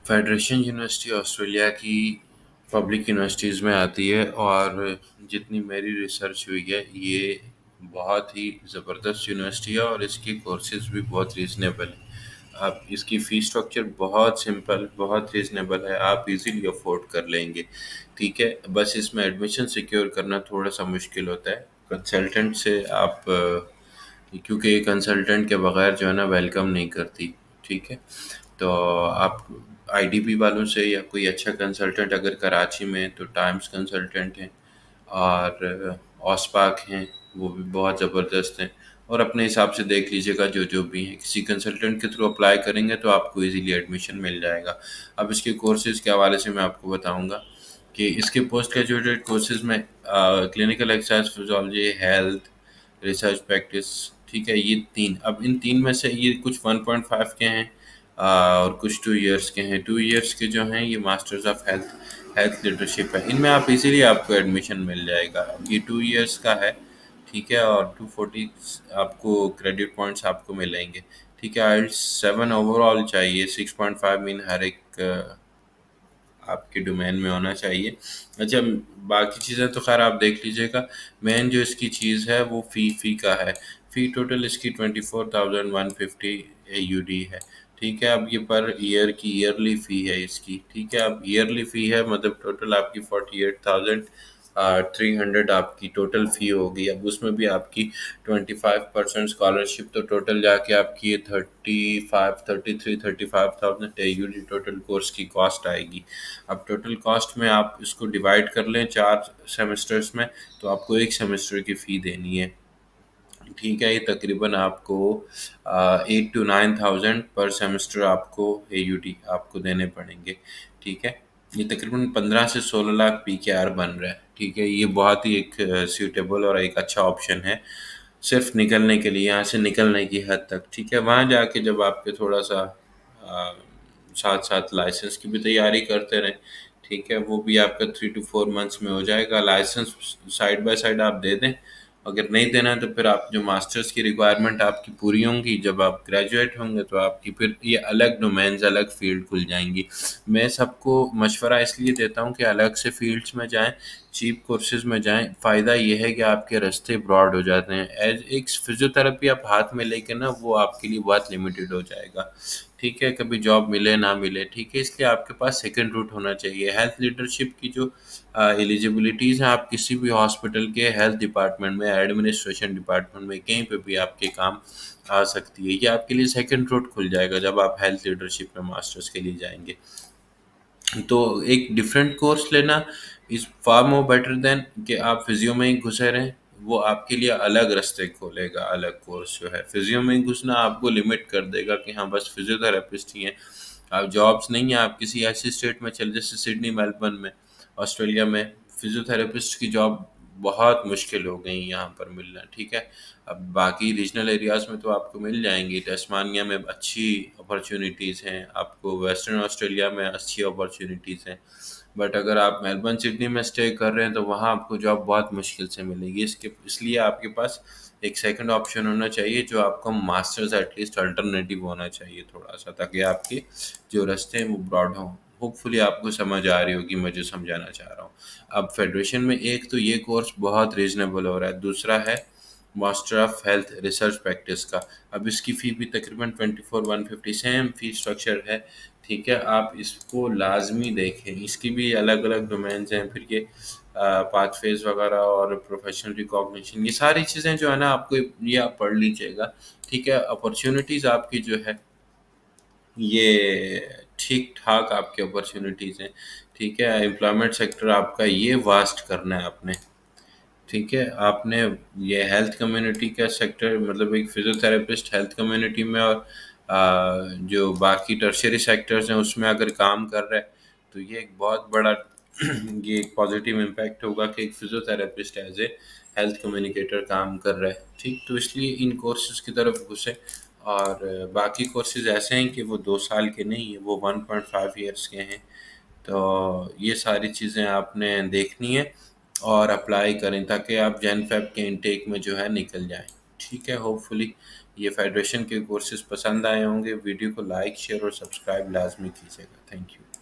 Federation university Australia की public universities में आती है, और जितनी मेरी रिसर्च हुई है, ये बहुत ही ज़बरदस्त यूनिवर्सिटी है और इसके कोर्सेज़ भी बहुत रीज़नेबल हैं। आप इसकी फ़ीस स्ट्रक्चर बहुत सिंपल, बहुत रीज़नेबल है, आप इजीली अफोर्ड कर लेंगे। ठीक है, बस इसमें एडमिशन सिक्योर करना थोड़ा सा मुश्किल होता है। कंसल्टेंट से आप क्योंकि ये कंसल्टेंट के बगैर जो है ना वेलकम नहीं करती। ठीक है, तो आप आईडीपी वालों से या कोई अच्छा कंसल्टेंट अगर कराची में है, तो टाइम्स कंसल्टेंट हैं, और ऑस्पाक हैं, वो भी बहुत ज़बरदस्त हैं। और अपने हिसाब से देख लीजिएगा जो जो भी हैं, किसी कंसल्टेंट के थ्रू अप्लाई करेंगे तो आपको इजीली एडमिशन मिल जाएगा। अब इसके कोर्सेज़ के हवाले से मैं आपको बताऊंगा कि इसके पोस्ट ग्रेजुएटेड कोर्सेज़ में clinical exercise physiology, health, research practice, ठीक है, ये तीन। अब इन तीन में से ये कुछ 1.5 के हैं, और कुछ 2 इयर्स के हैं। 2 इयर्स के जो हैं ये masters of health health leadership है। इनमें आप इजीली आपको एडमिशन मिल जाएगा। ये 2 इयर्स का है। ठीक है, और 240 आपको क्रेडिट पॉइंट्स आपको मिलेंगे। ठीक है, आइल्स 7 ओवरऑल चाहिए, 6.5 मीन हर एक आपके डोमेन में होना चाहिए। अच्छा, बाकी चीज़ें तो खैर आप देख लीजिएगा। मेन जो इसकी चीज़ है वो फ़ी का है। फ़ी टोटल इसकी 24,150 AUD है। ठीक है, अब ये पर ईयर की ईयरली फ़ी है इसकी। ठीक है, अब ईयरली फ़ी है, मतलब टोटल आपकी 48,300 आपकी टोटल फ़ी होगी। अब उसमें भी आपकी 25% स्कॉलरशिप, तो टोटल जाके आपकी ये 35,000 टोटल कोर्स की कॉस्ट आएगी। अब टोटल कॉस्ट में आप इसको डिवाइड कर लें 4 सेमेस्टर्स में, तो आपको एक सेमेस्टर की फ़ी देनी है। ठीक है, ये तकरीबन आपको 8 to 9 थाउजेंड पर सेमेस्टर आपको AUD आपको देने पड़ेंगे। ठीक है, ये तकरीबन 15 से 16 लाख PKR बन रहा है। ठीक है, ये बहुत ही एक सूटेबल और एक अच्छा ऑप्शन है सिर्फ निकलने के लिए, यहाँ से निकलने की हद तक। ठीक है, वहाँ जाके जब आपके थोड़ा सा साथ साथ लाइसेंस की भी तैयारी करते रहें। ठीक है, वो भी आपका 3 to 4 मंथ्स में हो जाएगा। लाइसेंस साइड बाय साइड आप दे दें। अगर नहीं देना है तो फिर आप जो मास्टर्स की रिक्वायरमेंट आपकी पूरी होंगी, जब आप ग्रेजुएट होंगे तो आपकी फिर ये अलग डोमेन्स, अलग फील्ड खुल जाएंगी। मैं सबको मशवरा इसलिए देता हूँ कि अलग से फील्ड्स में जाएं, चीप कोर्सेज में जाएं। फ़ायदा ये है कि आपके रास्ते ब्रॉड हो जाते हैं। एज एक फिजियोथेरेपी आप हाथ में लेके ना, वो आपके लिए बहुत लिमिटेड हो जाएगा। ठीक है, कभी जॉब मिले ना मिले। ठीक है, इसलिए आपके पास सेकंड रूट होना चाहिए। हेल्थ लीडरशिप की जो एलिजिबिलिटीज़ हैं, आप किसी भी हॉस्पिटल के हेल्थ डिपार्टमेंट में, एडमिनिस्ट्रेशन डिपार्टमेंट में, कहीं पे भी आपके काम आ सकती है। ये आपके लिए सेकंड रूट खुल जाएगा जब आप हेल्थ लीडरशिप में मास्टर्स के लिए जाएंगे। तो एक डिफरेंट कोर्स लेना is far more better than कि आप फिजियो में ही घुसे रहें। वो आपके लिए अलग रास्ते खोलेगा। अलग कोर्स जो है, फिजियो में ही घुसना आपको लिमिट कर देगा कि हाँ बस फिजियोथेरेपिस्ट ही हैं। आप जॉब्स नहीं है, आप किसी ऐसी स्टेट में चले, जैसे सिडनी, मेलबर्न में, ऑस्ट्रेलिया में फिजियोथेरेपिस्ट की जॉब बहुत मुश्किल हो गई यहाँ पर मिलना। ठीक है, अब बाकी रीजनल एरियाज़ में तो आपको मिल जाएंगी। टस्मानिया में अच्छी अपॉर्चुनिटीज़ हैं, आपको वेस्टर्न ऑस्ट्रेलिया में अच्छी अपॉर्चुनिटीज़ हैं। बट अगर आप मेलबर्न, सिडनी में स्टे कर रहे हैं तो वहाँ आपको जॉब बहुत मुश्किल से मिलेगी। इसके इसलिए आपके पास एक सेकंड ऑप्शन होना चाहिए, जो आपका मास्टर्स एटलीस्ट अल्टरनेटिव होना चाहिए थोड़ा सा, ताकि आपके जो रास्ते हैं वो ब्रॉड हों। होपफुली आपको समझ आ रही होगी मैं जो समझाना चाह रहा हूँ। अब फेडरेशन में एक तो ये कोर्स बहुत रीज़नेबल हो रहा है, दूसरा है master of health research practice का। अब इसकी फ़ी भी तकरीबन 24,150 सेम फ़ी स्ट्रक्चर है। ठीक है, आप इसको लाजमी देखें। इसकी भी अलग अलग डोमेन्स हैं, फिर ये पाथवेज वगैरह और प्रोफेशनल रिकॉग्निशन, ये सारी चीज़ें जो है ना, आपको ये आप पढ़ लीजिएगा। ठीक है, अपॉर्चुनिटीज़ आपकी जो है ये ठीक ठाक आपकी अपॉर्चुनिटीज़ हैं। ठीक है, एम्प्लॉयमेंट सेक्टर आपका ये वास्ट करना है आपने। ठीक है, आपने ये हेल्थ कम्युनिटी का सेक्टर, मतलब एक फिजियोथेरेपिस्ट हेल्थ कम्युनिटी में और जो बाकी टर्शियरी सेक्टर्स हैं उसमें अगर काम कर रहा है, तो ये एक बहुत बड़ा ये एक पॉजिटिव इम्पैक्ट होगा कि एक physiotherapist as a health communicator काम कर रहा है। ठीक, तो इसलिए इन कोर्सेज की तरफ घुसे। और बाकी कोर्सेज ऐसे हैं कि वो 2 साल के नहीं है, वो 1.5 ईयर्स के हैं। तो ये सारी चीज़ें आपने देखनी है और अप्लाई करें, ताकि आप जैन फ़ेब के इनटेक में जो है निकल जाएं। ठीक है, होपफुली ये फेडरेशन के कोर्सेज पसंद आए होंगे, वीडियो को लाइक शेयर और सब्सक्राइब लाजमी कीजिएगा। Thank you.